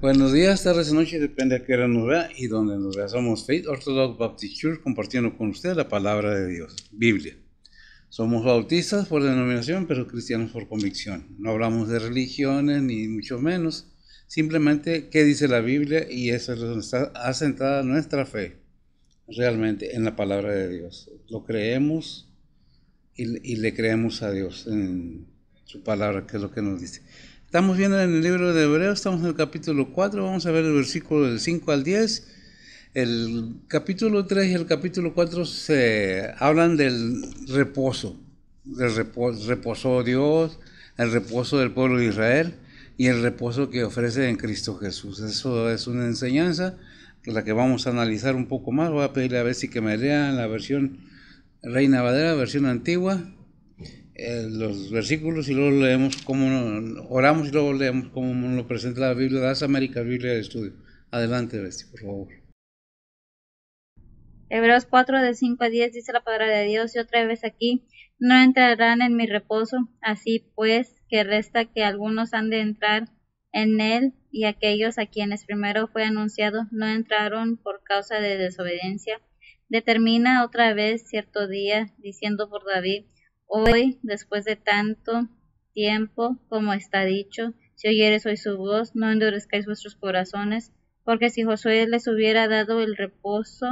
Buenos días, tardes y noches, depende a qué hora nos vea y donde nos vea. Somos Faith Orthodox Baptist Church, compartiendo con usted la palabra de Dios, Biblia. Somos bautistas por denominación, pero cristianos por convicción. No hablamos de religiones, ni mucho menos. Simplemente qué dice la Biblia, y eso es donde está asentada nuestra fe, realmente, en la palabra de Dios. Lo creemos y le creemos a Dios en su palabra, que es lo que nos dice. Estamos viendo en el libro de Hebreos, estamos en el capítulo 4, vamos a ver el versículo del 5 al 10. El capítulo 3 y el capítulo 4 se hablan del reposo. Reposó Dios, el reposo del pueblo de Israel y el reposo que ofrece en Cristo Jesús. Eso es una enseñanza que la que vamos a analizar un poco más. Voy a pedirle a ver si que me lean la versión Reina Valera, versión antigua, los versículos, y luego leemos cómo oramos y luego leemos cómo nos lo presenta la Biblia de las Américas, Biblia de Estudio. Adelante, Besti, por favor. Hebreos 4 de 5 a 10 dice la palabra de Dios, y otra vez aquí, no entrarán en mi reposo, así pues que resta que algunos han de entrar en él, y aquellos a quienes primero fue anunciado no entraron por causa de desobediencia. Determina otra vez cierto día, diciendo por David, hoy, después de tanto tiempo, como está dicho, si oyeres hoy su voz, no endurezcáis vuestros corazones, porque si Josué les hubiera dado el reposo,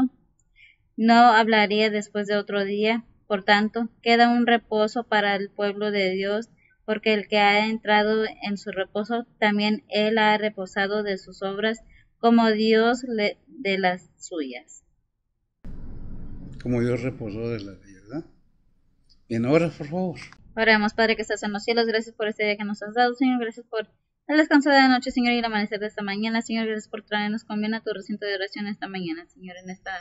no hablaría después de otro día. Por tanto, queda un reposo para el pueblo de Dios, porque el que ha entrado en su reposo, también él ha reposado de sus obras, como Dios de las suyas. Como Dios reposó de la verdad. Bien, ahora, por favor. Oremos, Padre que estás en los cielos, gracias por este día que nos has dado, Señor, gracias por el descanso de la noche, Señor, y el amanecer de esta mañana, Señor, gracias por traernos con bien a tu recinto de oración esta mañana, Señor, en esta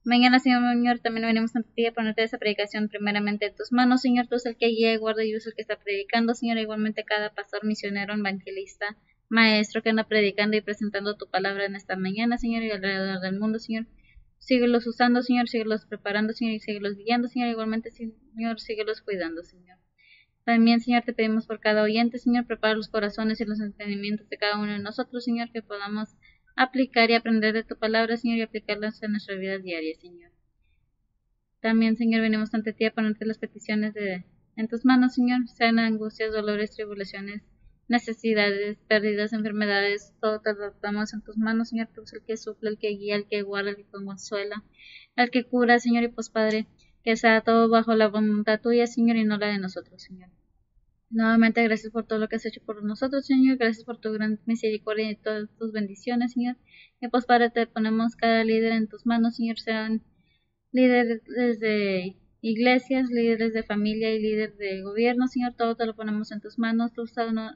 mañana, Señor, también venimos ante ti a ponerte esa predicación primeramente en tus manos, Señor. Tú eres el que guía, guarda y usa el que está predicando, Señor. Igualmente cada pastor, misionero, evangelista, maestro que anda predicando y presentando tu palabra en esta mañana, Señor, y alrededor del mundo, Señor. Síguelos usando, Señor, síguelos preparando, Señor, y síguelos guiando, Señor. Igualmente, Señor, síguelos cuidando, Señor. También, Señor, te pedimos por cada oyente, Señor, prepara los corazones y los entendimientos de cada uno de nosotros, Señor, que podamos aplicar y aprender de tu palabra, Señor, y aplicarlas en nuestra vida diaria, Señor. También, Señor, venimos ante ti a ponerte las peticiones en tus manos, Señor, sean angustias, dolores, tribulaciones, necesidades, pérdidas, enfermedades, todo te lo damos en tus manos, Señor. Tú eres el que suple, el que guía, el que guarda, el que consuela, el que cura, Señor, y pues, Padre, que sea todo bajo la voluntad tuya, Señor, y no la de nosotros, Señor. Nuevamente, gracias por todo lo que has hecho por nosotros, Señor. Gracias por tu gran misericordia y todas tus bendiciones, Señor. Y pues, Padre, te ponemos cada líder en tus manos, Señor. Sean líderes de iglesias, líderes de familia y líderes de gobierno, Señor. Todo te lo ponemos en tus manos. Tú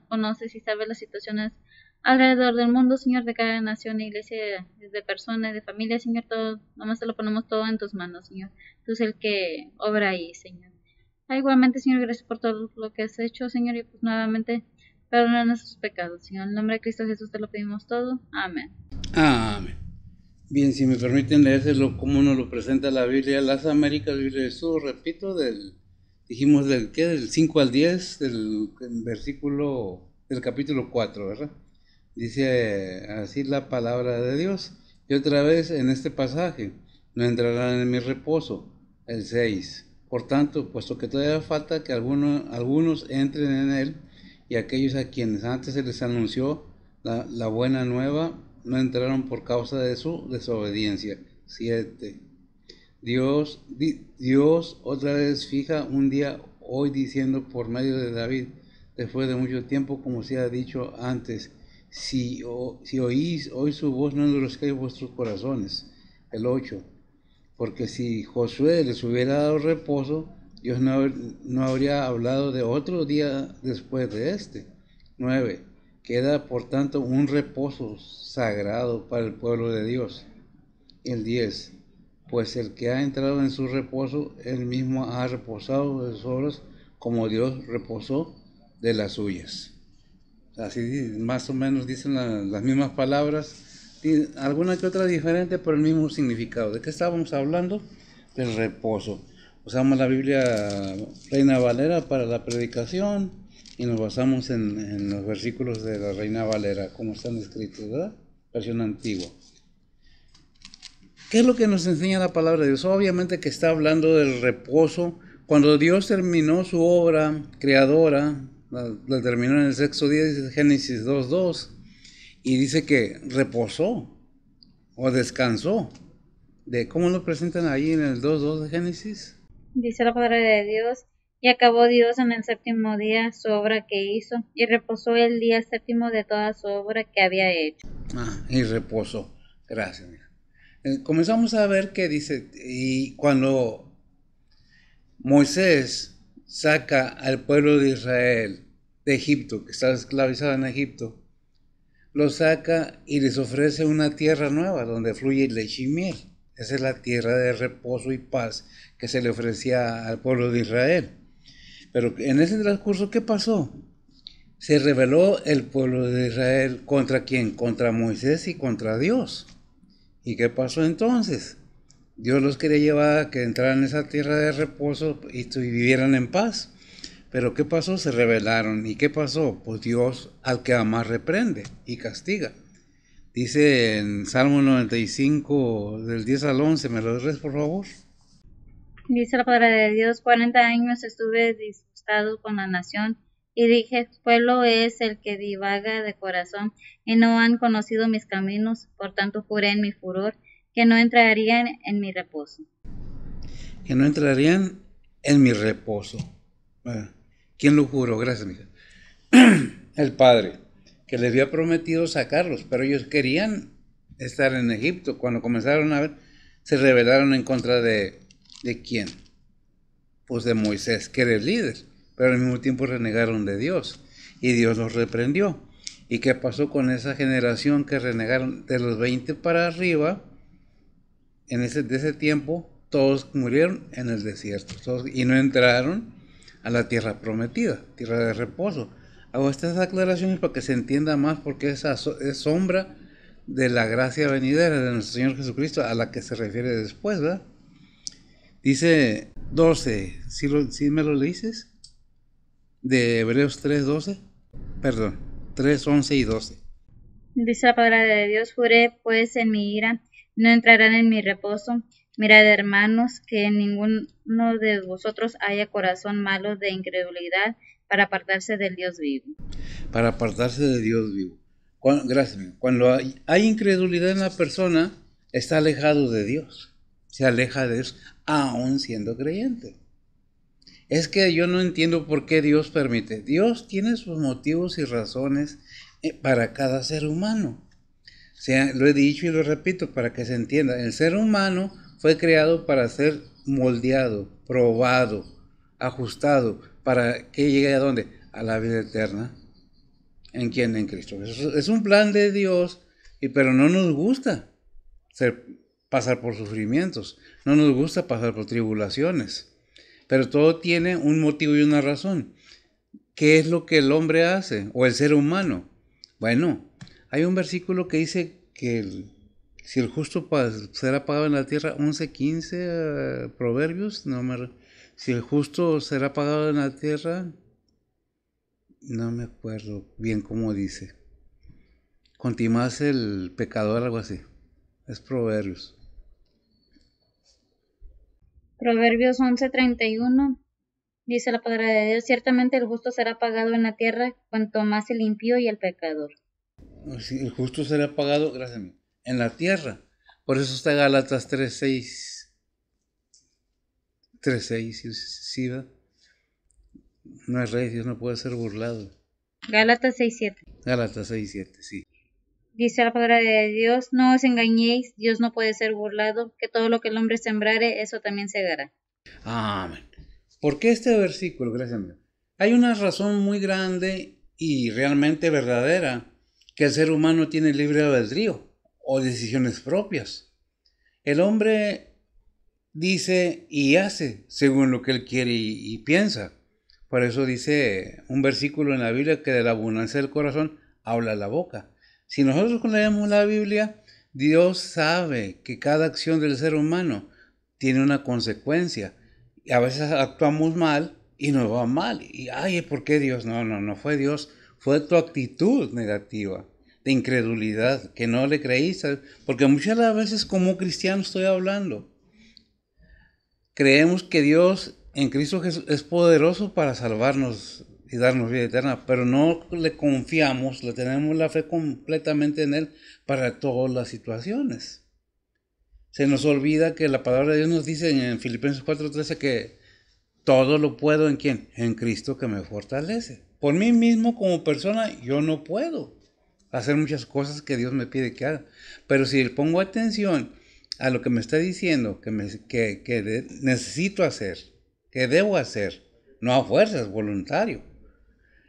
conoces y sabes las situaciones alrededor del mundo, Señor, de cada nación, iglesia, de personas, de familia, Señor. Todo, nomás te lo ponemos todo en tus manos, Señor. Tú eres el que obra ahí, Señor. Igualmente, Señor, gracias por todo lo que has hecho, Señor, y pues nuevamente perdona nuestros pecados, Señor. En el nombre de Cristo Jesús te lo pedimos todo. Amén. Amén. Bien, si me permiten leérselo como nos lo presenta la Biblia, las Américas, Biblia de Estudio, repito, dijimos del 5 al 10, del versículo, del capítulo 4, ¿verdad? Dice así la palabra de Dios. Y otra vez en este pasaje, no entrarán en mi reposo, el 6. Por tanto, puesto que todavía falta que algunos entren en él, y aquellos a quienes antes se les anunció la buena nueva, no entraron por causa de su desobediencia. 7. Dios otra vez fija un día hoy, diciendo por medio de David, después de mucho tiempo, como se ha dicho antes, si oís hoy su voz, no endurezcáis vuestros corazones. El 8. Porque si Josué les hubiera dado reposo, Dios no habría hablado de otro día después de este. 9. Queda por tanto un reposo sagrado para el pueblo de Dios. El 10. Pues el que ha entrado en su reposo, él mismo ha reposado de sus obras, como Dios reposó de las suyas. Así más o menos dicen las mismas palabras, alguna que otra diferente, pero el mismo significado. ¿De qué estábamos hablando? Del reposo. Usamos la Biblia Reina Valera para la predicación, y nos basamos en los versículos de la Reina Valera, como están escritos, ¿verdad? Versión antigua. ¿Qué es lo que nos enseña la palabra de Dios? Obviamente que está hablando del reposo. Cuando Dios terminó su obra creadora, la terminó en el sexto día, dice Génesis 2:2, y dice que reposó o descansó. ¿Cómo lo presentan ahí en el 2:2 de Génesis? Dice la palabra de Dios, y acabó Dios en el séptimo día su obra que hizo, y reposó el día séptimo de toda su obra que había hecho. Y reposó. Gracias. Comenzamos a ver que dice, y cuando Moisés saca al pueblo de Israel de Egipto, que estaba esclavizado en Egipto, lo saca y les ofrece una tierra nueva donde fluye leche y miel. Esa es la tierra de reposo y paz que se le ofrecía al pueblo de Israel. Pero en ese transcurso, ¿qué pasó? Se rebeló el pueblo de Israel ¿contra quién? Contra Moisés y contra Dios. ¿Y qué pasó entonces? Dios los quería llevar a que entraran en esa tierra de reposo y vivieran en paz. Pero ¿qué pasó? Se rebelaron. ¿Y qué pasó? Pues Dios al que ama reprende y castiga. Dice en Salmo 95, del 10 al 11, ¿me lo lees por favor? Dice la palabra de Dios, 40 años estuve disgustado con la nación, y dije, pueblo es el que divaga de corazón, y no han conocido mis caminos, por tanto juré en mi furor, que no entrarían en mi reposo. Que no entrarían en mi reposo. ¿Quién lo juró? Gracias, mija. El Padre, que les había prometido sacarlos, pero ellos querían estar en Egipto. Cuando comenzaron a ver, se rebelaron en contra ¿de quién? Pues de Moisés, que era el líder, pero al mismo tiempo renegaron de Dios, y Dios los reprendió. ¿Y qué pasó con esa generación que renegaron de los 20 para arriba? De ese tiempo, todos murieron en el desierto, y no entraron a la tierra prometida, tierra de reposo. Hago estas aclaraciones para que se entienda más, porque esa es sombra de la gracia venidera de nuestro Señor Jesucristo, a la que se refiere después, ¿verdad? Dice 12, ¿sí me lo leíces? De Hebreos 3:12, perdón, 3:11 y 12. Dice la palabra de Dios, juré pues en mi ira, no entrarán en mi reposo. Mirad, hermanos, que en ninguno de vosotros haya corazón malo de incredulidad para apartarse del Dios vivo. Para apartarse de Dios vivo. Gracias. Cuando hay incredulidad en la persona, está alejado de Dios. Se aleja de Dios, aún siendo creyente. Es que yo no entiendo por qué Dios permite. Dios tiene sus motivos y razones para cada ser humano. O sea, lo he dicho y lo repito para que se entienda. El ser humano fue creado para ser moldeado, probado, ajustado, para que llegue a dónde? A la vida eterna. ¿En quién? En Cristo. Es un plan de Dios, pero no nos gusta pasar por sufrimientos, no nos gusta pasar por tribulaciones, pero todo tiene un motivo y una razón. ¿Qué es lo que el hombre hace o el ser humano? Bueno, hay un versículo que dice que si el justo será pagado en la tierra, 11:15, Proverbios, si el justo será pagado en la tierra, no me acuerdo bien cómo dice. Contimás el pecador, algo así. Es Proverbios. Proverbios 11:31. Dice la palabra de Dios, ciertamente el justo será pagado en la tierra, cuanto más el impío y el pecador. Sí, el justo será pagado, gracias a mí, en la tierra. Por eso está Gálatas 3:6. 3:6, sí, ¿verdad? No es rey, Dios no puede ser burlado. Gálatas 6:7. Gálatas 6:7, sí. Dice la palabra de Dios, no os engañéis, Dios no puede ser burlado, que todo lo que el hombre sembrare, eso también segará. Amén. ¿Por qué este versículo? Gracias a Dios. Hay una razón muy grande y realmente verdadera, que el ser humano tiene libre albedrío o decisiones propias. El hombre dice y hace según lo que él quiere y piensa. Por eso dice un versículo en la Biblia que de la abundancia del corazón habla la boca. Si nosotros leemos la Biblia, Dios sabe que cada acción del ser humano tiene una consecuencia. Y a veces actuamos mal y nos va mal. Y, ay, ¿por qué Dios? No fue Dios, fue tu actitud negativa, de incredulidad, que no le creíste. Porque muchas de las veces como cristiano estoy hablando, creemos que Dios en Cristo Jesús es poderoso para salvarnos y darnos vida eterna, pero no le confiamos, le tenemos la fe completamente en Él para todas las situaciones. Se nos olvida que la palabra de Dios nos dice en Filipenses 4:13 que todo lo puedo en quién, en Cristo que me fortalece. Por mí mismo como persona yo no puedo hacer muchas cosas que Dios me pide que haga, pero si le pongo atención a lo que me está diciendo que necesito hacer, que debo hacer, no a fuerzas, voluntario,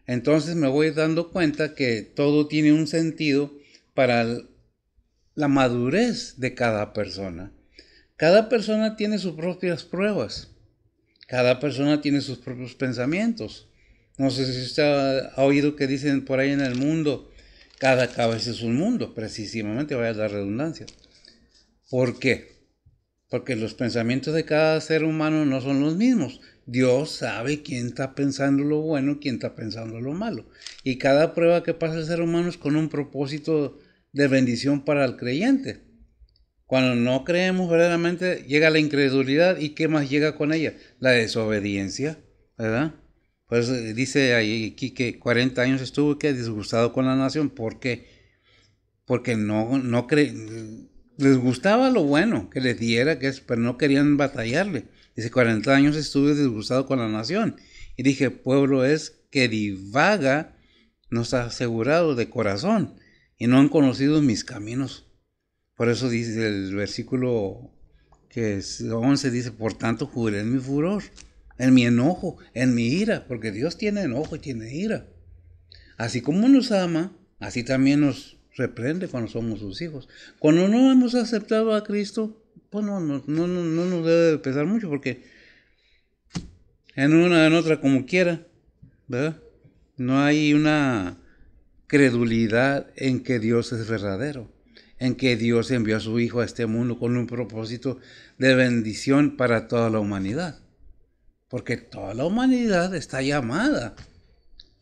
entonces me voy dando cuenta que todo tiene un sentido para la madurez de cada persona. Cada persona tiene sus propias pruebas. Cada persona tiene sus propios pensamientos. No sé si usted ha oído que dicen por ahí en el mundo, cada cabeza es un mundo, precisamente, vaya la redundancia. ¿Por qué? Porque los pensamientos de cada ser humano no son los mismos. Dios sabe quién está pensando lo bueno y quién está pensando lo malo. Y cada prueba que pasa el ser humano es con un propósito de bendición para el creyente. Cuando no creemos verdaderamente, llega la incredulidad. ¿Y qué más llega con ella? La desobediencia, ¿verdad? Pues dice ahí aquí que 40 años estuvo disgustado con la nación. ¿Por qué? Porque les gustaba lo bueno que les diera, pero no querían batallarle. Dice, 40 años estuve disgustado con la nación. Y dije, pueblo es que divaga, no está asegurado de corazón, y no han conocido mis caminos. Por eso dice el versículo que es 11, dice, por tanto juré en mi furor, en mi enojo, en mi ira, porque Dios tiene enojo y tiene ira. Así como nos ama, así también nos reprende cuando somos sus hijos. Cuando no hemos aceptado a Cristo, pues no nos debe pesar mucho, porque en una en otra como quiera, ¿verdad? No hay una credulidad en que Dios es verdadero, en que Dios envió a su Hijo a este mundo con un propósito de bendición para toda la humanidad. Porque toda la humanidad está llamada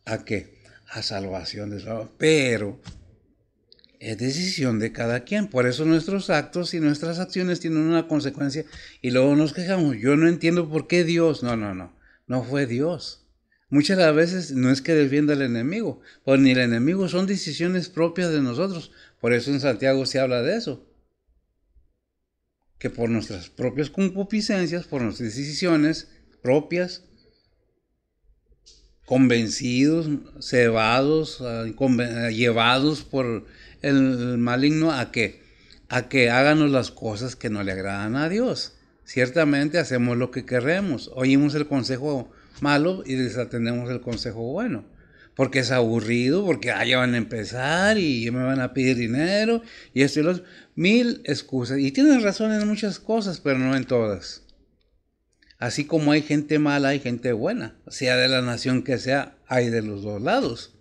¿a qué? A salvación de su alma. Pero es decisión de cada quien. Por eso nuestros actos y nuestras acciones tienen una consecuencia y luego nos quejamos. Yo no entiendo por qué Dios. No fue Dios. Muchas de las veces no es que defienda al enemigo, pues ni el enemigo, son decisiones propias de nosotros. Por eso en Santiago se habla de eso. Que por nuestras propias concupiscencias, por nuestras decisiones propias, convencidos, cebados, llevados por el maligno a que háganos las cosas que no le agradan a Dios. Ciertamente hacemos lo que queremos, oímos el consejo malo y desatendemos el consejo bueno, porque es aburrido, porque ya van a empezar y me van a pedir dinero y esto y lo otro, mil excusas. Y tienen razón en muchas cosas, pero no en todas. Así como hay gente mala, hay gente buena. Sea de la nación que sea, hay de los dos lados.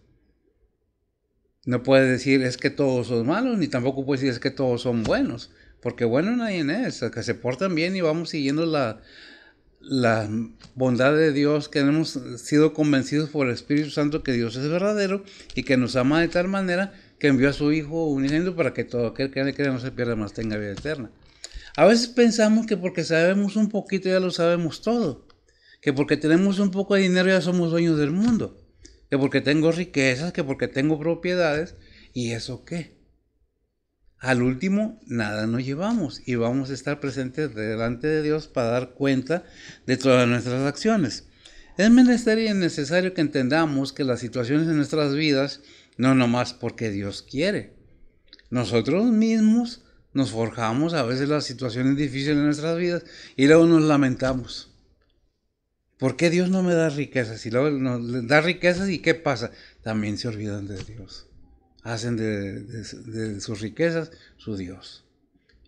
No puede decir es que todos son malos, ni tampoco puede decir es que todos son buenos. Porque bueno nadie es, que se portan bien y vamos siguiendo la bondad de Dios, que hemos sido convencidos por el Espíritu Santo que Dios es verdadero y que nos ama de tal manera que envió a su Hijo unigénito para que todo aquel que le crea no se pierda, mas tenga vida eterna. A veces pensamos que porque sabemos un poquito ya lo sabemos todo, que porque tenemos un poco de dinero ya somos dueños del mundo, que porque tengo riquezas, que porque tengo propiedades, ¿y eso qué? Al último, nada nos llevamos y vamos a estar presentes delante de Dios para dar cuenta de todas nuestras acciones. Es menester y necesario que entendamos que las situaciones en nuestras vidas no nomás porque Dios quiere. Nosotros mismos nos forjamos a veces las situaciones difíciles de nuestras vidas y luego nos lamentamos. ¿Por qué Dios no me da riquezas? Y luego nos da riquezas y ¿qué pasa? También se olvidan de Dios. Hacen de sus riquezas su Dios.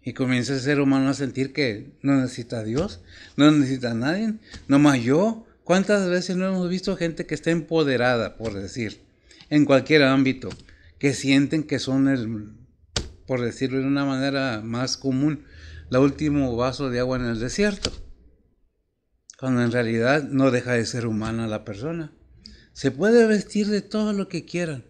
Y comienza el ser humano a sentir que no necesita a Dios, no necesita a nadie, nomás yo. ¿Cuántas veces no hemos visto gente que está empoderada, por decir, en cualquier ámbito, que sienten que son por decirlo de una manera más común, el último vaso de agua en el desierto? cuando en realidad no deja de ser humana la persona. Se puede vestir de todo lo que quieran,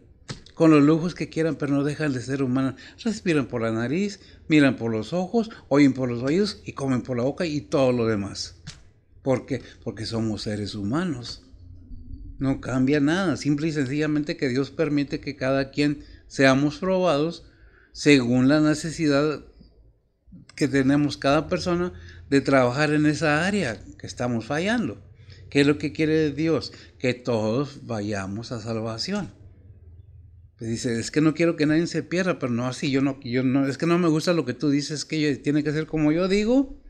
con los lujos que quieran, pero no dejan de ser humanos. Respiran por la nariz, miran por los ojos, oyen por los oídos y comen por la boca y todo lo demás. ¿Por qué? Porque somos seres humanos. No cambia nada, simple y sencillamente que Dios permite que cada quien seamos probados según la necesidad que tenemos cada persona de trabajar en esa área que estamos fallando. ¿Qué es lo que quiere Dios? Que todos vayamos a salvación. Pues dice, es que no quiero que nadie se pierda, pero no así, yo no, es que no me gusta lo que tú dices, que tiene que ser como yo digo,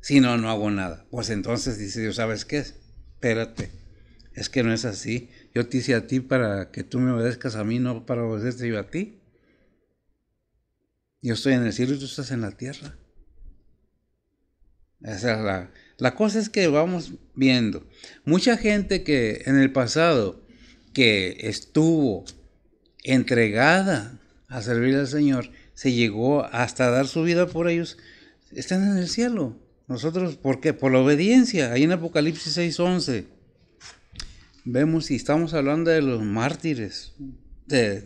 si no, no hago nada. Pues entonces dice Dios, ¿sabes qué? Espérate, es que no es así. Yo te hice a ti para que tú me obedezcas a mí, no para obedecerte yo a ti. Yo estoy en el cielo y tú estás en la tierra. Esa es la cosa es que vamos viendo. Mucha gente que en el pasado que estuvo entregada a servir al Señor, se llegó hasta dar su vida por ellos, están en el cielo. Nosotros, ¿por qué? Por la obediencia. Ahí en Apocalipsis 6:11 vemos y estamos hablando de los mártires, de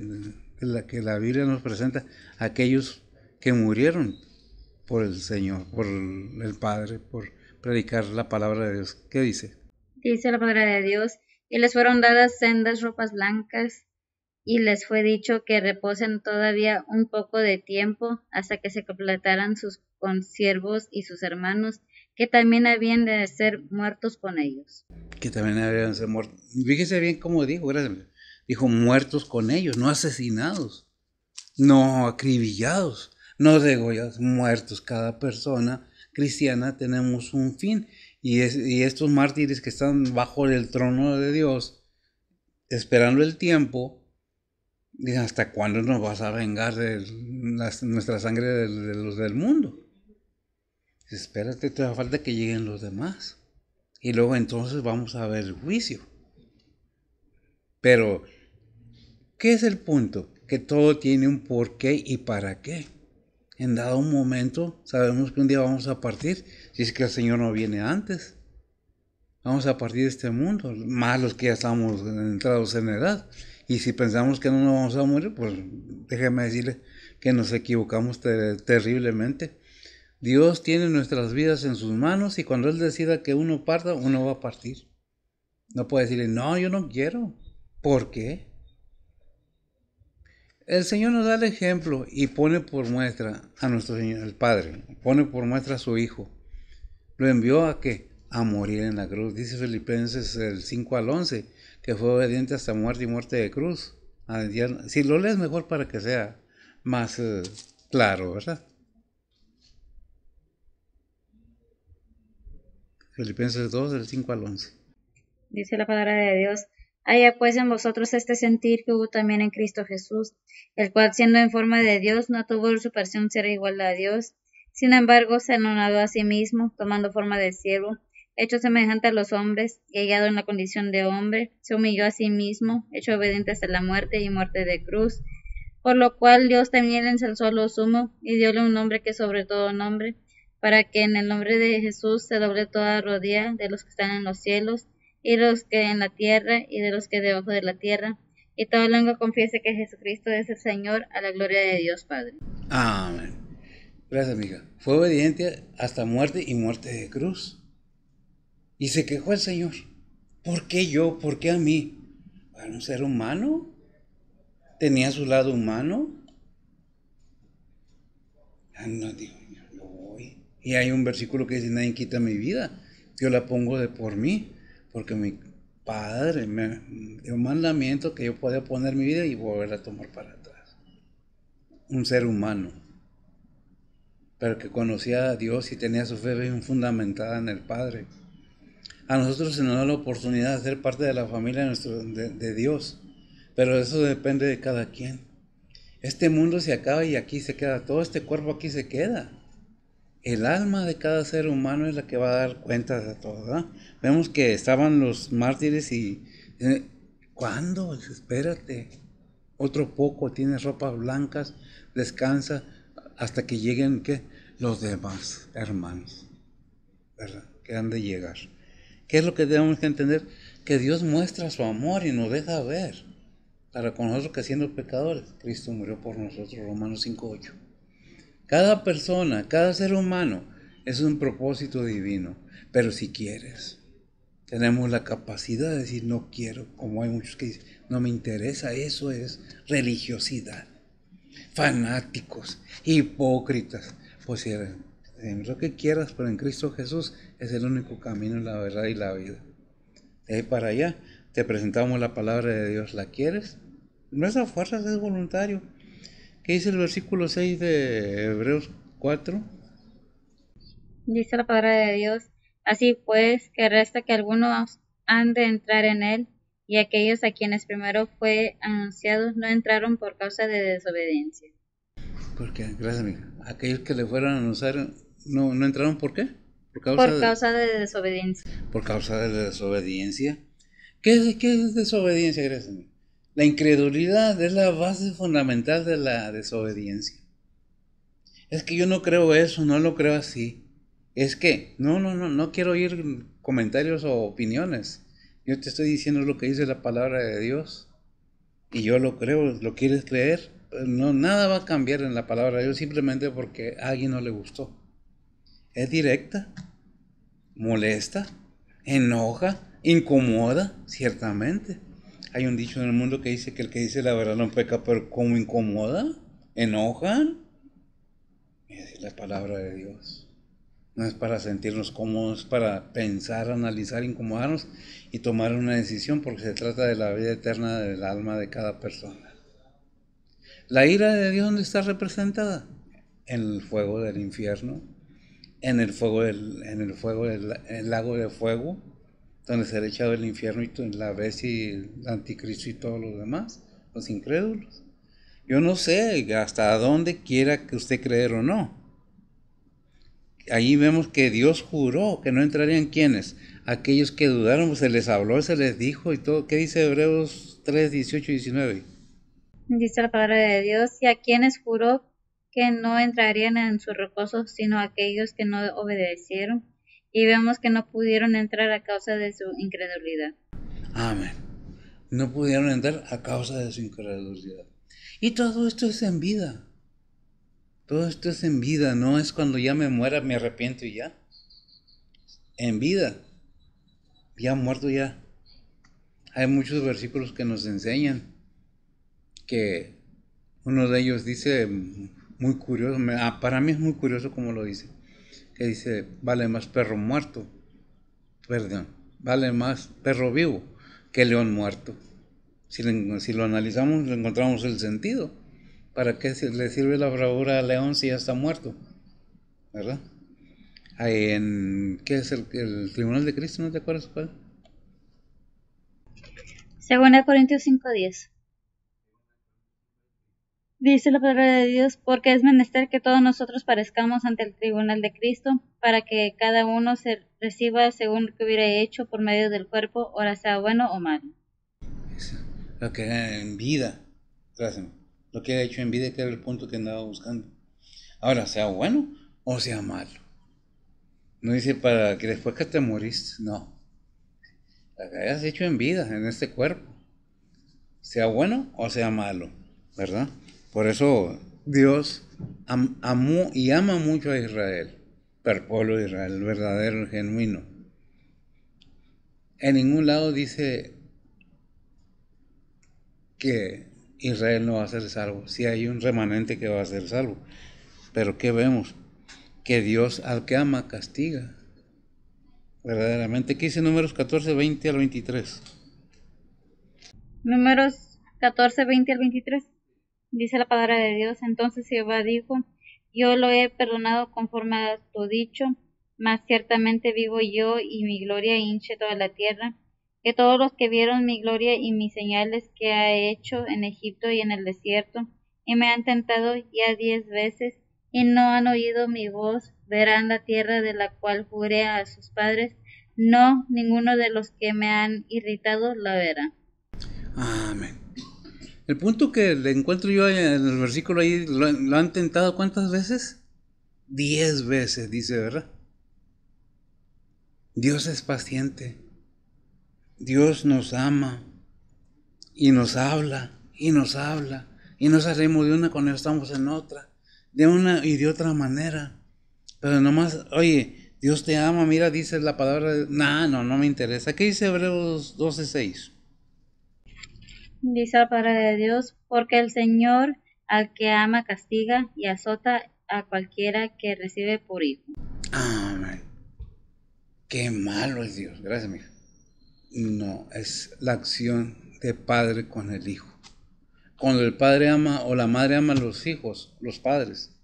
la que la Biblia nos presenta, aquellos que murieron por el Señor, por el Padre, por predicar la palabra de Dios. ¿Qué dice? Dice la palabra de Dios, y les fueron dadas sendas ropas blancas, y les fue dicho que reposen todavía un poco de tiempo hasta que se completaran sus consiervos y sus hermanos, que también habían de ser muertos con ellos. Que también habían de ser muertos. Fíjese bien cómo dijo, dijo muertos con ellos, no asesinados, no acribillados, no degollados, muertos. Cada persona cristiana tenemos un fin, y estos mártires que están bajo el trono de Dios, esperando el tiempo, dicen, ¿hasta cuándo nos vas a vengar de nuestra sangre de los del mundo? Espérate, te da falta que lleguen los demás. Y luego entonces vamos a ver el juicio. Pero, ¿qué es el punto? Que todo tiene un porqué y para qué. En dado un momento, sabemos que un día vamos a partir, si es que el Señor no viene antes. Vamos a partir de este mundo, más los que ya estamos entrados en edad. Y si pensamos que no nos vamos a morir, pues déjeme decirle que nos equivocamos terriblemente. Dios tiene nuestras vidas en sus manos y cuando Él decida que uno parta, uno va a partir. No puede decirle, no, yo no quiero. ¿Por qué? El Señor nos da el ejemplo y pone por muestra a nuestro Señor, el Padre, pone por muestra a su Hijo. ¿Lo envió a qué? A morir en la cruz. Dice Filipenses 5-11, que fue obediente hasta muerte y muerte de cruz. Si lo lees mejor para que sea más claro, ¿verdad? Filipenses 2, del 5-11. Dice la palabra de Dios, haya pues en vosotros este sentir que hubo también en Cristo Jesús, el cual siendo en forma de Dios no tuvo usurpación ser igual a Dios, sin embargo se anonadó a sí mismo, tomando forma de siervo, hecho semejante a los hombres, y hallado en la condición de hombre, se humilló a sí mismo, hecho obediente hasta la muerte y muerte de cruz, por lo cual Dios también le ensalzó a lo sumo, y dióle un nombre que sobre todo nombre, para que en el nombre de Jesús se doble toda rodilla de los que están en los cielos, y de los que en la tierra, y de los que debajo de la tierra, y toda lengua confiese que Jesucristo es el Señor, a la gloria de Dios Padre. Amén. Gracias, amiga. Fue obediente hasta muerte y muerte de cruz. Y se quejó el Señor. ¿Por qué yo? ¿Por qué a mí? Era un ser humano. Tenía su lado humano. No, digo, yo voy. Y hay un versículo que dice, nadie quita mi vida. Yo la pongo de por mí. Porque mi Padre me dio un mandamiento que yo podía poner mi vida y volver a tomar para atrás. Un ser humano. Pero que conocía a Dios y tenía su fe bien fundamentada en el Padre. A nosotros se nos da la oportunidad de ser parte de la familia de Dios, pero eso depende de cada quien. Este mundo se acaba y aquí se queda, todo este cuerpo aquí se queda. El alma de cada ser humano es la que va a dar cuenta de todo, ¿verdad? Vemos que estaban los mártires y ¿cuándo? Espérate, otro poco, tienes ropas blancas, descansa hasta que lleguen ¿qué? Los demás hermanos, ¿verdad? que han de llegar. ¿Qué es lo que tenemos que entender? Que Dios muestra su amor y nos deja ver. Para con nosotros que siendo pecadores, Cristo murió por nosotros, Romanos 5:8. Cada persona, cada ser humano es un propósito divino. Pero si quieres, tenemos la capacidad de decir no quiero, como hay muchos que dicen, no me interesa, eso es religiosidad. Fanáticos, hipócritas. Pues si lo que quieras, pero en Cristo Jesús es el único camino, la verdad y la vida. De ahí para allá, te presentamos la palabra de Dios. ¿La quieres? No es a fuerzas, es voluntario. ¿Qué dice el versículo 6 de Hebreos 4? Dice la palabra de Dios: así pues, que resta que algunos han de entrar en él, y aquellos a quienes primero fue anunciado no entraron por causa de desobediencia. Porque, gracias, amiga. Aquellos que le fueron a anunciar, no entraron, ¿por qué? Por causa de desobediencia. Por causa de la desobediencia. ¿Qué es desobediencia, gracias, amiga? La incredulidad es la base fundamental de la desobediencia. Es que yo no creo eso, no lo creo así. Es que, no quiero oír comentarios o opiniones. Yo te estoy diciendo lo que dice la palabra de Dios. Y yo lo creo, ¿lo quieres creer? No, nada va a cambiar en la palabra de Dios simplemente porque a alguien no le gustó. Es directa, molesta, enoja, incomoda, ciertamente. Hay un dicho en el mundo que dice que el que dice la verdad no peca, pero ¿cómo incomoda? ¿Enojan? Es la palabra de Dios. No es para sentirnos cómodos, es para pensar, analizar, incomodarnos y tomar una decisión, porque se trata de la vida eterna del alma de cada persona. ¿La ira de Dios dónde está representada? En el fuego del infierno, en el lago de fuego, donde será echado el infierno y la bestia y el anticristo y todos los demás, los incrédulos. Yo no sé hasta dónde quiera que usted creer o no. Ahí vemos que Dios juró que no entrarían quienes, aquellos que dudaron, pues se les habló, se les dijo y todo. ¿Qué dice Hebreos 3, 18 y 19? Dice la palabra de Dios: y a quienes juró que no entrarían en su reposo, sino aquellos que no obedecieron, y vemos que no pudieron entrar a causa de su incredulidad. Amén. No pudieron entrar a causa de su incredulidad. Y todo esto es en vida. Todo esto es en vida, no es cuando ya me muera me arrepiento y ya. En vida, ya muerto ya. Hay muchos versículos que nos enseñan que uno de ellos dice, muy curioso, para mí es muy curioso como lo dice, que dice, vale más perro muerto, vale más perro vivo que león muerto. Si lo analizamos, le encontramos el sentido. ¿Para qué le sirve la bravura al león si ya está muerto? ¿Verdad? ¿Qué es el tribunal de Cristo? ¿No te acuerdas cuál? Según Corintios 5:10. Dice la palabra de Dios: porque es menester que todos nosotros parezcamos ante el tribunal de Cristo, para que cada uno se reciba según lo que hubiera hecho por medio del cuerpo, ora sea bueno o malo. Lo que era en vida, gracias. Lo que ha hecho en vida, que era el punto que andaba buscando. Ahora, sea bueno o sea malo. No dice para que después que te moriste, no. Lo que hayas hecho en vida, en este cuerpo. Sea bueno o sea malo, ¿verdad? Por eso Dios amó y ama mucho a Israel, al pueblo de Israel, el verdadero, el genuino. En ningún lado dice que Israel no va a ser salvo. Sí hay un remanente que va a ser salvo. Pero ¿qué vemos? Que Dios al que ama castiga. Verdaderamente. ¿Qué dice Números 14, 20 al 23? Números 14, 20 al 23. Dice la palabra de Dios: entonces Jehová dijo: yo lo he perdonado conforme a tu dicho, mas ciertamente vivo yo y mi gloria hinche toda la tierra, que todos los que vieron mi gloria y mis señales que he hecho en Egipto y en el desierto, y me han tentado ya 10 veces, y no han oído mi voz, verán la tierra de la cual juré a sus padres, no, ninguno de los que me han irritado la verá. Amén. El punto que le encuentro yo en el versículo ahí, lo han tentado ¿cuántas veces? 10 veces, dice, ¿verdad? Dios es paciente. Dios nos ama y nos habla y nos habla y nos salimos de una cuando estamos en otra, de una y de otra manera. Pero nomás, oye, Dios te ama, mira, dice la palabra, no me interesa. ¿Qué dice Hebreos 12:6? Dice la palabra de Dios, porque el Señor al que ama castiga y azota a cualquiera que recibe por hijo. Amén. Qué malo es Dios. Gracias, mija. No, es la acción de padre con el hijo. Cuando el padre ama o la madre ama a los hijos, los padres,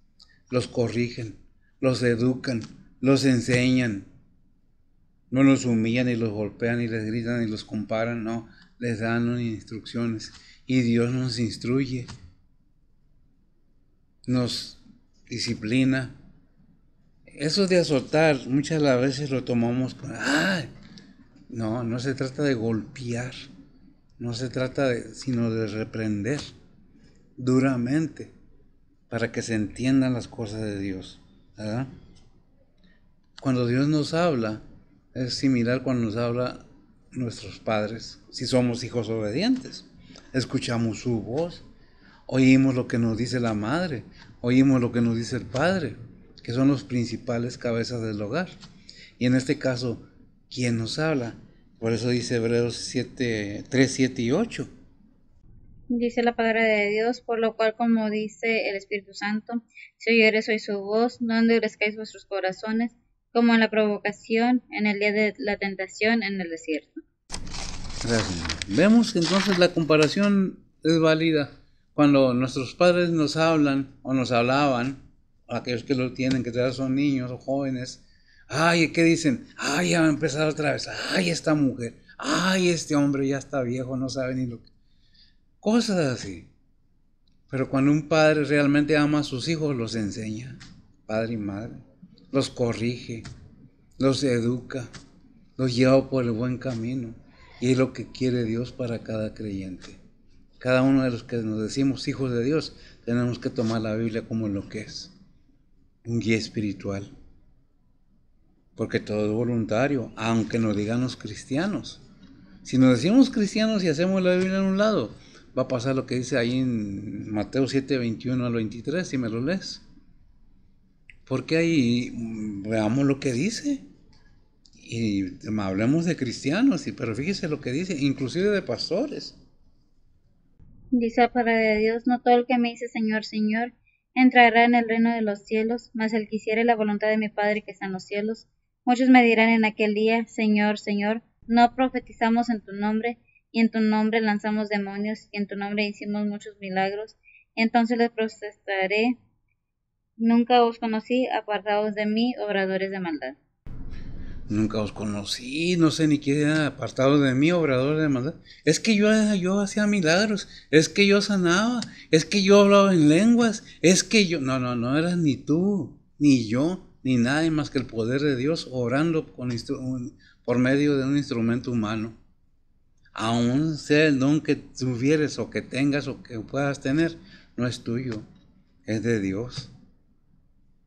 los corrigen, los educan, los enseñan. No los humillan y los golpean y les gritan y los comparan, no, les dan instrucciones. Y Dios nos instruye, nos disciplina. Eso de azotar, muchas veces lo tomamos con, no se trata de golpear, no se trata sino de reprender duramente para que se entiendan las cosas de Dios, ¿verdad? Cuando Dios nos habla, es similar cuando nos habla nuestros padres, si somos hijos obedientes. Escuchamos su voz, oímos lo que nos dice la madre, oímos lo que nos dice el padre, que son los principales cabezas del hogar. Y en este caso, ¿quién nos habla? Por eso dice Hebreos 3, 7 y 8. Dice la palabra de Dios, por lo cual, como dice el Espíritu Santo, si oyeres hoy su voz, no endurezcáis vuestros corazones, como en la provocación, en el día de la tentación en el desierto. Gracias. Vemos que entonces la comparación es válida. Cuando nuestros padres nos hablan o nos hablaban, aquellos que lo tienen, que todavía son niños o jóvenes, ¿qué dicen? Ya va a empezar otra vez. Esta mujer. Este hombre ya está viejo, no sabe ni lo que... Cosas así. Pero cuando un padre realmente ama a sus hijos, los enseña, padre y madre, los corrige, los educa, los lleva por el buen camino. Y es lo que quiere Dios para cada creyente. Cada uno de los que nos decimos hijos de Dios, tenemos que tomar la Biblia como lo que es, un guía espiritual. Porque todo es voluntario, aunque nos digan los cristianos. Si nos decimos cristianos y hacemos la Biblia en un lado, va a pasar lo que dice ahí en Mateo 7, 21 al 23, si me lo lees. Porque ahí veamos lo que dice. Y hablemos de cristianos, pero fíjese lo que dice, inclusive de pastores. Dice la palabra de Dios, no todo el que me dice Señor, Señor, entrará en el reino de los cielos, mas el que hiciere la voluntad de mi Padre que está en los cielos. Muchos me dirán en aquel día, Señor, Señor, no profetizamos en tu nombre, y en tu nombre lanzamos demonios, y en tu nombre hicimos muchos milagros. Y entonces les protestaré, nunca os conocí, apartados de mí, obradores de maldad. Nunca os conocí, no sé ni quién era, apartado de mí, obrador de maldad. Es que yo hacía milagros, es que yo sanaba, es que yo hablaba en lenguas, es que yo... No eras ni tú, ni yo, ni nadie más que el poder de Dios orando por medio de un instrumento humano. Aún sea el don que tuvieres o que tengas o que puedas tener, no es tuyo, es de Dios.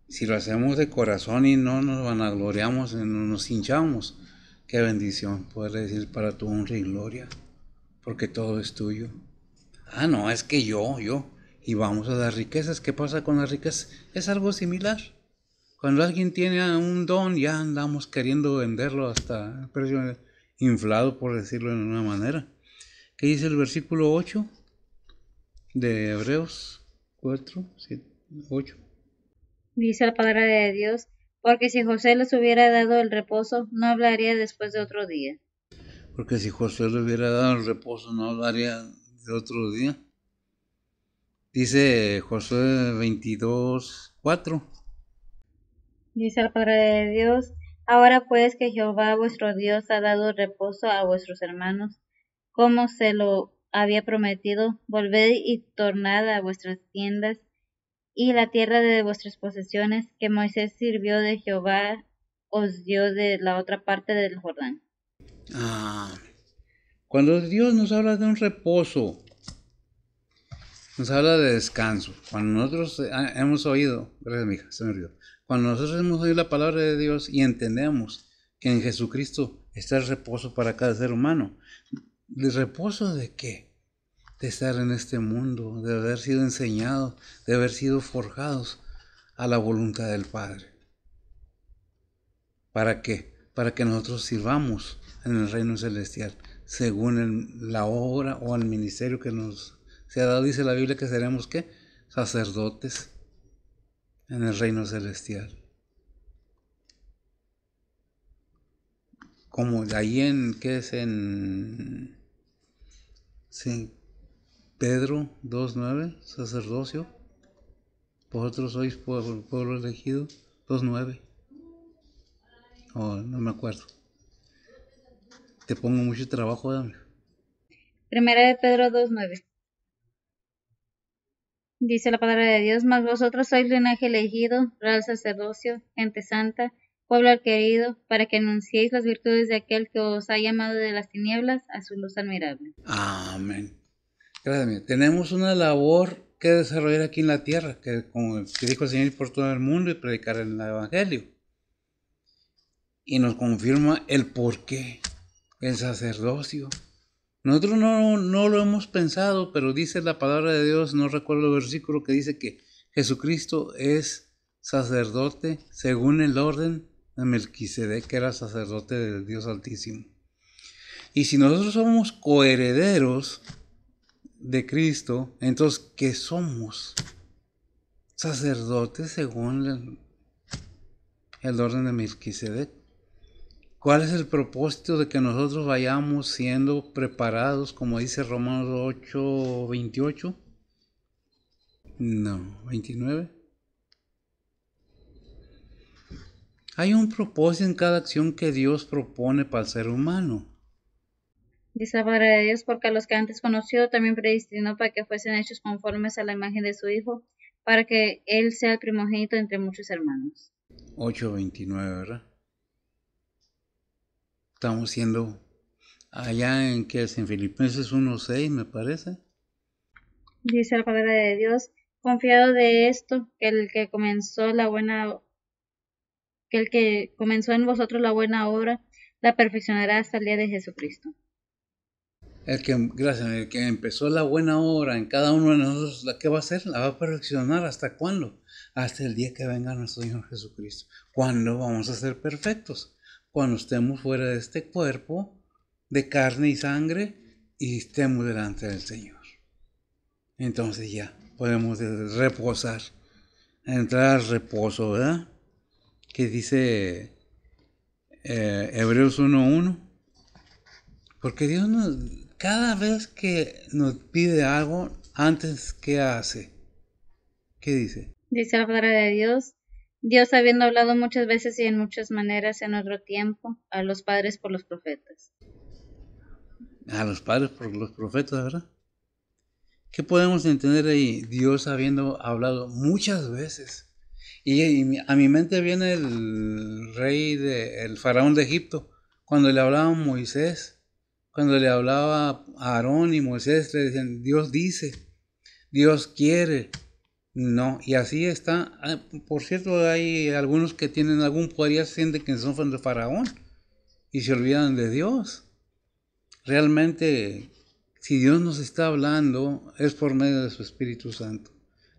Si lo hacemos de corazón y no nos vanagloriamos, no nos hinchamos, qué bendición poder decir para tu honra y gloria, porque todo es tuyo. No, es que yo, y vamos a las riquezas. ¿Qué pasa con las riquezas? Es algo similar. Cuando alguien tiene un don, ya andamos queriendo venderlo hasta el precio inflado, por decirlo de una manera. ¿Qué dice el versículo 8 de Hebreos 4, 7, 8? Dice la palabra de Dios, porque si José les hubiera dado el reposo, no hablaría después de otro día. Porque si José le hubiera dado el reposo, no hablaría de otro día. Dice Josué 22, 4. Dice la palabra de Dios, ahora pues que Jehová vuestro Dios ha dado reposo a vuestros hermanos, como se lo había prometido, volved y tornad a vuestras tiendas, y la tierra de vuestras posesiones que Moisés sirvió de Jehová os dio de la otra parte del Jordán. Cuando Dios nos habla de un reposo, nos habla de descanso. Cuando nosotros hemos oído, gracias mija, se me olvidó. Cuando nosotros hemos oído la palabra de Dios y entendemos que en Jesucristo está el reposo para cada ser humano. ¿El reposo de qué? De estar en este mundo, de haber sido enseñados, de haber sido forjados a la voluntad del Padre. ¿Para qué? Para que nosotros sirvamos en el reino celestial, según la obra o el ministerio que nos se ha dado. Dice la Biblia que seremos, ¿qué? Sacerdotes en el reino celestial. Como de ahí ¿qué es? Sí, Pedro 2:9, sacerdocio. Vosotros sois pueblo elegido, 2:9. Oh, no me acuerdo. Te pongo mucho trabajo, dame. Primera de Pedro 2:9. Dice la palabra de Dios: mas vosotros sois linaje elegido, real sacerdocio, gente santa, pueblo adquirido, para que anunciéis las virtudes de aquel que os ha llamado de las tinieblas a su luz admirable. Amén. Gracias. Tenemos una labor que desarrollar aquí en la tierra, que como que dijo el Señor, ir por todo el mundo y predicar el Evangelio. Y nos confirma el porqué, el sacerdocio. Nosotros no lo hemos pensado, pero dice la palabra de Dios, no recuerdo el versículo, que dice que Jesucristo es sacerdote según el orden de Melquisedec, que era sacerdote del Dios Altísimo. Y si nosotros somos coherederos de Cristo, entonces, ¿qué somos? Sacerdotes según el orden de Melquisedec. ¿Cuál es el propósito de que nosotros vayamos siendo preparados, como dice Romanos 8:28? No, 29. Hay un propósito en cada acción que Dios propone para el ser humano. Dice la palabra de Dios: porque a los que antes conoció también predestinó para que fuesen hechos conformes a la imagen de su Hijo, para que Él sea el primogénito entre muchos hermanos. 8:29, ¿verdad? Estamos siendo allá en que es en Filipenses 1:6, me parece. Dice la palabra de Dios: confiado de esto, que el que comenzó en vosotros la buena obra, la perfeccionará hasta el día de Jesucristo. El que empezó la buena obra en cada uno de nosotros, ¿qué va a hacer? La va a perfeccionar. ¿Hasta cuándo? Hasta el día que venga nuestro Señor Jesucristo. ¿Cuándo vamos a ser perfectos? Cuando estemos fuera de este cuerpo de carne y sangre y estemos delante del Señor. Entonces ya podemos reposar, entrar al reposo, ¿verdad? Que dice Hebreos 1:1. Porque Dios cada vez que nos pide algo, antes, ¿qué hace? ¿Qué dice? Dice la palabra de Dios: Dios, habiendo hablado muchas veces y en muchas maneras en otro tiempo, a los padres por los profetas. A los padres por los profetas, ¿verdad? ¿Qué podemos entender ahí? Dios habiendo hablado muchas veces. Y a mi mente viene el faraón de Egipto, cuando le hablaba a Moisés, cuando le hablaba a Aarón y Moisés, le decían, Dios dice, Dios quiere. No, y así está. Por cierto, hay algunos que tienen algún poder y sienten que son de Faraón y se olvidan de Dios. Realmente, si Dios nos está hablando, es por medio de su Espíritu Santo,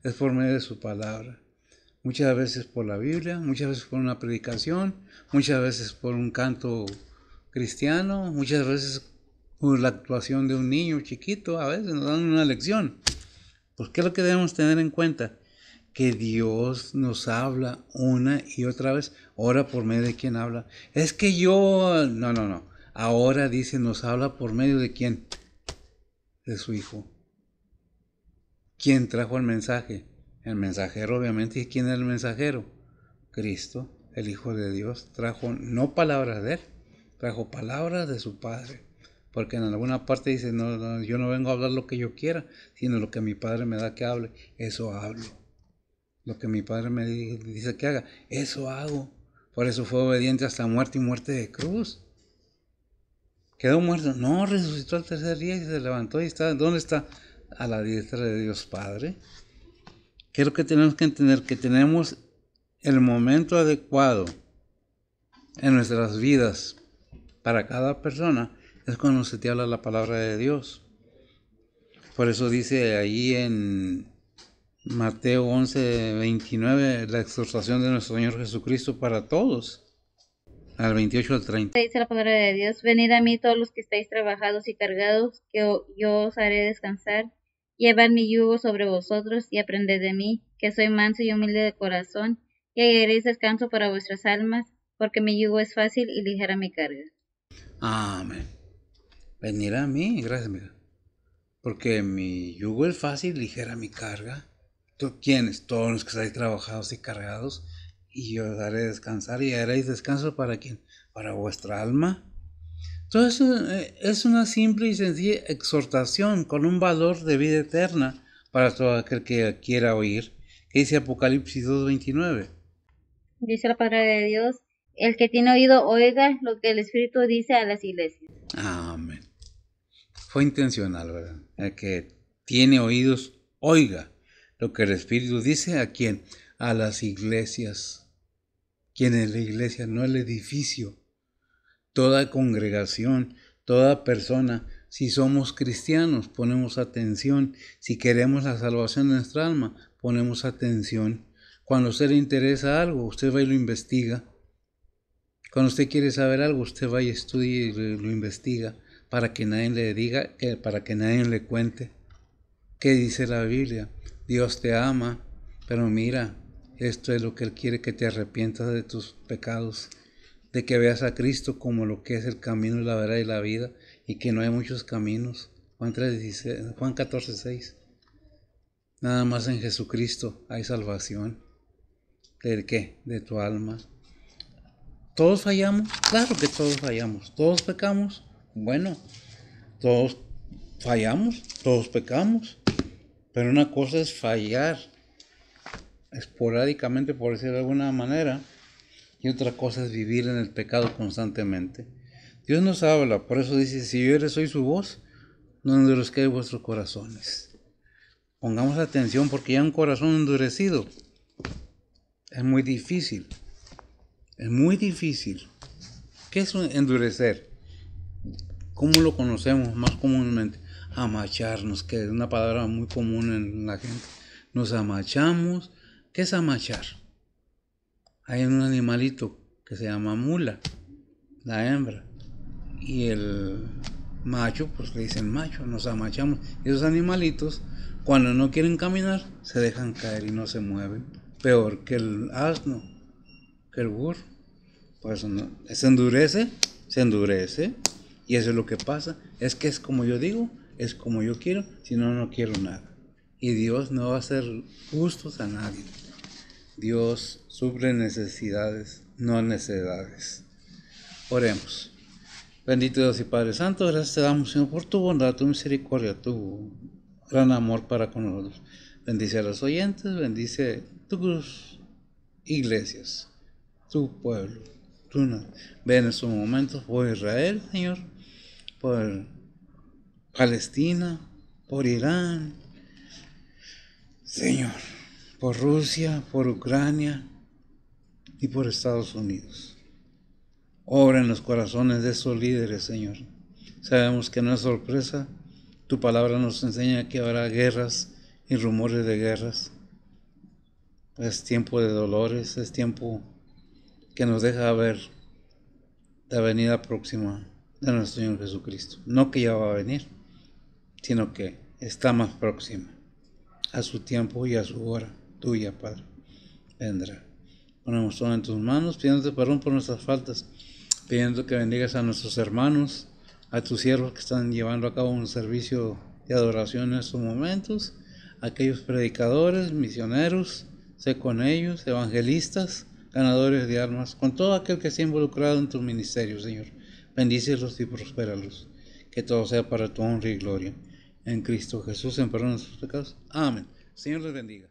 es por medio de su palabra. Muchas veces por la Biblia, muchas veces por una predicación, muchas veces por un canto cristiano, muchas veces por la actuación de un niño chiquito, a veces nos dan una lección. Pues, ¿qué es lo que debemos tener en cuenta? Que Dios nos habla una y otra vez. Ahora, ¿por medio de quién habla? Es que yo... No. Ahora dice, nos habla por medio de quién? De su Hijo. ¿Quién trajo el mensaje? El mensajero, obviamente. ¿Y quién es el mensajero? Cristo, el Hijo de Dios. Trajo no palabras de Él, trajo palabras de su Padre. Porque en alguna parte dice, no, yo no vengo a hablar lo que yo quiera, sino lo que mi Padre me da que hable, eso hablo. Lo que mi Padre me dice que haga, eso hago. Por eso fue obediente hasta muerte y muerte de cruz. ¿Quedó muerto? No, resucitó al tercer día y se levantó y está, ¿dónde está? A la diestra de Dios Padre. ¿Qué es lo que tenemos que entender? Que tenemos el momento adecuado en nuestras vidas, para cada persona, es cuando se te habla la palabra de Dios. Por eso dice ahí en Mateo 11:29, la exhortación de nuestro Señor Jesucristo para todos, al 28 al 30. Dice la palabra de Dios: venid a mí todos los que estáis trabajados y cargados, que yo os haré descansar. Llevad mi yugo sobre vosotros y aprended de mí, que soy manso y humilde de corazón, y hallaréis descanso para vuestras almas, porque mi yugo es fácil y ligera mi carga. Amén. Venid a mí, gracias, mira. Porque mi yugo es fácil, ligera mi carga. ¿Quiénes? Todos los que estáis trabajados y cargados, y yo os haré descansar. ¿Y haréis descanso para quién? Para vuestra alma. Entonces es una simple y sencilla exhortación con un valor de vida eterna para todo aquel que quiera oír. ¿Qué dice Apocalipsis 2:29? Dice la palabra de Dios: el que tiene oído oiga lo que el Espíritu dice a las iglesias. Amén. Fue intencional, ¿verdad? El que tiene oídos oiga lo que el Espíritu dice. ¿A quién? A las iglesias. ¿Quién es la iglesia? No el edificio. Toda congregación, toda persona, si somos cristianos, ponemos atención. Si queremos la salvación de nuestra alma, ponemos atención. Cuando a usted le interesa algo, usted va y lo investiga. Cuando usted quiere saber algo, usted va y estudia y lo investiga, para que nadie le diga, para que nadie le cuente. ¿Qué dice la Biblia? Dios te ama, pero mira, esto es lo que Él quiere, que te arrepientas de tus pecados, de que veas a Cristo como lo que es el camino, la verdad y la vida, y que no hay muchos caminos. Juan 14:6. Nada más en Jesucristo hay salvación. ¿De qué? De tu alma. ¿Todos fallamos? Claro que todos fallamos. ¿Todos pecamos? Bueno, todos fallamos, todos pecamos. Pero una cosa es fallar esporádicamente, por decirlo de alguna manera, y otra cosa es vivir en el pecado constantemente. Dios nos habla, por eso dice: si yo soy su voz, no endurezcáis vuestros corazones. Pongamos atención, porque ya un corazón endurecido es muy difícil. Es muy difícil. ¿Qué es endurecer? ¿Cómo lo conocemos más comúnmente? Amacharnos, que es una palabra muy común en la gente. Nos amachamos. ¿Qué es amachar? Hay un animalito que se llama mula, la hembra, y el macho, pues le dicen macho. Nos amachamos. Y esos animalitos, cuando no quieren caminar, se dejan caer y no se mueven. Peor que el asno, que el burro. Por eso no, se endurece, y eso es lo que pasa. Es que es como yo digo, es como yo quiero, si no, no quiero nada. Y Dios no va a hacer gustos a nadie. Dios suple necesidades, no necesidades. Oremos. Bendito Dios y Padre Santo, gracias te damos, Señor, por tu bondad, tu misericordia, tu gran amor para con nosotros. Bendice a los oyentes, bendice tus iglesias, tu pueblo. Ve en estos momentos por Israel, Señor, por Palestina, por Irán, Señor, por Rusia, por Ucrania y por Estados Unidos. Obra en los corazones de esos líderes, Señor. Sabemos que no es sorpresa. Tu palabra nos enseña que habrá guerras y rumores de guerras. Es tiempo de dolores, es tiempo que nos deja ver la venida próxima de nuestro Señor Jesucristo. No que ya va a venir, sino que está más próxima. A su tiempo y a su hora, tuya, Padre, vendrá. Ponemos todo en tus manos, pidiéndote perdón por nuestras faltas, pidiendo que bendigas a nuestros hermanos, a tus siervos que están llevando a cabo un servicio de adoración en estos momentos, a aquellos predicadores, misioneros, sé con ellos, evangelistas, ganadores de almas, con todo aquel que esté involucrado en tu ministerio, Señor. Bendícelos y prospéralos, que todo sea para tu honra y gloria. En Cristo Jesús, en perdón de nuestros pecados. Amén. Señor les bendiga.